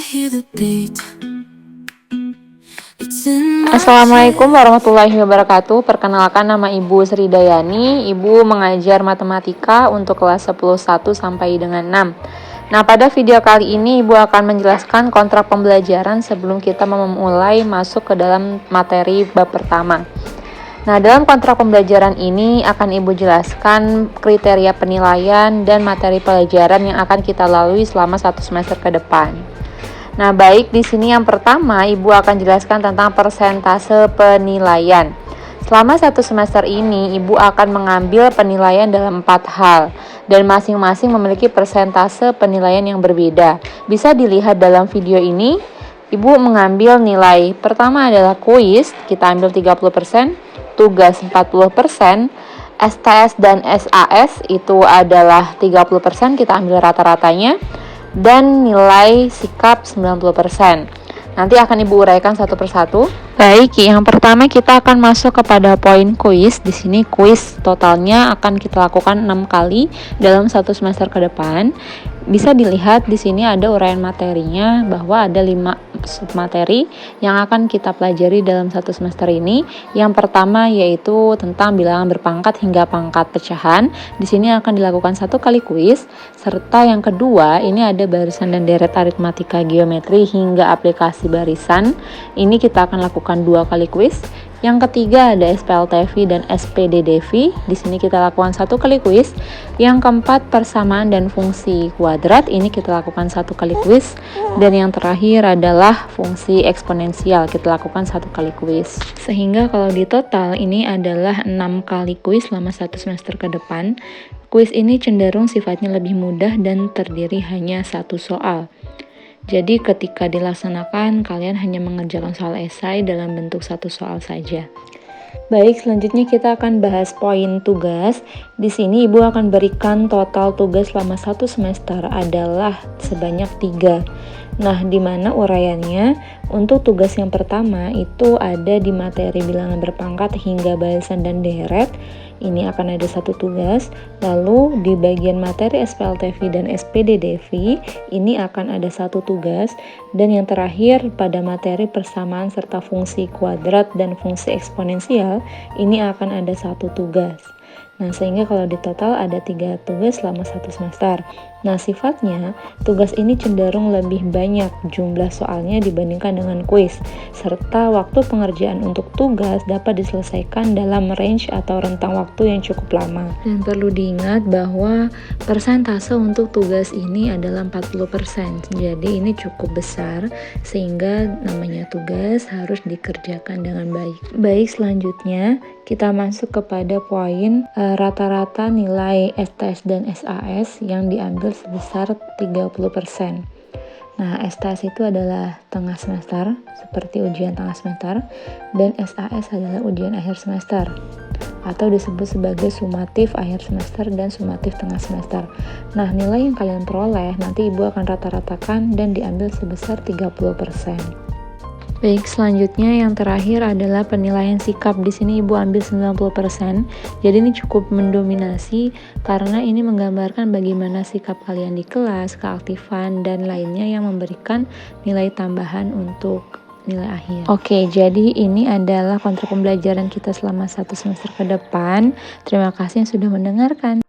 hear the beat. It's in my Assalamualaikum warahmatullahi wabarakatuh. Perkenalkan, nama Ibu Sri Dayani. Ibu mengajar matematika untuk kelas 11 sampai dengan 6. Nah, pada video kali ini Ibu akan menjelaskan kontrak pembelajaran sebelum kita memulai masuk ke dalam materi bab pertama. Nah, dalam kontrak pembelajaran ini akan Ibu jelaskan kriteria penilaian dan materi pelajaran yang akan kita lalui selama 1 semester ke depan. Nah, baik, di sini yang pertama Ibu akan jelaskan tentang persentase penilaian. Selama 1 semester ini, Ibu akan mengambil penilaian dalam 4 hal, dan masing-masing memiliki persentase penilaian yang berbeda. Bisa dilihat dalam video ini. Ibu mengambil nilai pertama adalah kuis, kita ambil 30%, tugas 40%, STS dan SAS itu adalah 30%, kita ambil rata-ratanya, dan nilai sikap 90%. Nanti akan Ibu uraikan satu persatu. Baik, yang pertama kita akan masuk kepada poin kuis. Di sini kuis totalnya akan kita lakukan 6 kali dalam 1 semester ke depan. Bisa dilihat di sini ada uraian materinya bahwa ada 5 submateri yang akan kita pelajari dalam 1 semester ini. Yang pertama yaitu tentang bilangan berpangkat hingga pangkat pecahan. Di sini akan dilakukan 1 kali kuis, serta yang kedua ini ada barisan dan deret aritmatika geometri hingga aplikasi barisan. Ini kita akan lakukan 2 kali kuis. Yang ketiga ada SPLTV dan SPDDV. Di sini kita lakukan 1 kali kuis. Yang keempat persamaan dan fungsi kuadrat. Ini kita lakukan 1 kali kuis. Dan yang terakhir adalah fungsi eksponensial. Kita lakukan 1 kali kuis. Sehingga kalau di total ini adalah 6 kali kuis selama 1 semester ke depan. Kuis ini cenderung sifatnya lebih mudah dan terdiri hanya 1 soal. Jadi ketika dilaksanakan, kalian hanya mengerjakan soal esai dalam bentuk 1 soal saja. Baik, selanjutnya kita akan bahas poin tugas. Di sini Ibu akan berikan total tugas selama 1 semester adalah sebanyak 3. Nah, di mana uraiannya? Untuk tugas yang pertama itu ada di materi bilangan berpangkat hingga barisan dan deret. Ini akan ada 1 tugas. Lalu di bagian materi SPLTV dan SPDDV ini akan ada 1 tugas. Dan yang terakhir pada materi persamaan serta fungsi kuadrat dan fungsi eksponensial ini akan ada 1 tugas. Nah, sehingga kalau di total ada 3 tugas selama 1 semester. Nah, sifatnya tugas ini cenderung lebih banyak jumlah soalnya dibandingkan dengan kuis, serta waktu pengerjaan untuk tugas dapat diselesaikan dalam range atau rentang waktu yang cukup lama. Dan perlu diingat bahwa persentase untuk tugas ini adalah 40%. Jadi ini cukup besar sehingga namanya tugas harus dikerjakan dengan baik. Baik, selanjutnya kita masuk kepada poin rata-rata nilai STS dan SAS yang diambil sebesar 30%. Nah, STS itu adalah tengah semester, seperti ujian tengah semester, dan SAS adalah ujian akhir semester, atau disebut sebagai sumatif akhir semester dan sumatif tengah semester. Nah, nilai yang kalian peroleh nanti Ibu akan rata-ratakan dan diambil sebesar 30%. Baik, selanjutnya yang terakhir adalah penilaian sikap. Di sini Ibu ambil 90%. Jadi ini cukup mendominasi karena ini menggambarkan bagaimana sikap kalian di kelas, keaktifan dan lainnya yang memberikan nilai tambahan untuk nilai akhir. Oke, jadi ini adalah kontrak pembelajaran kita selama 1 semester ke depan. Terima kasih yang sudah mendengarkan.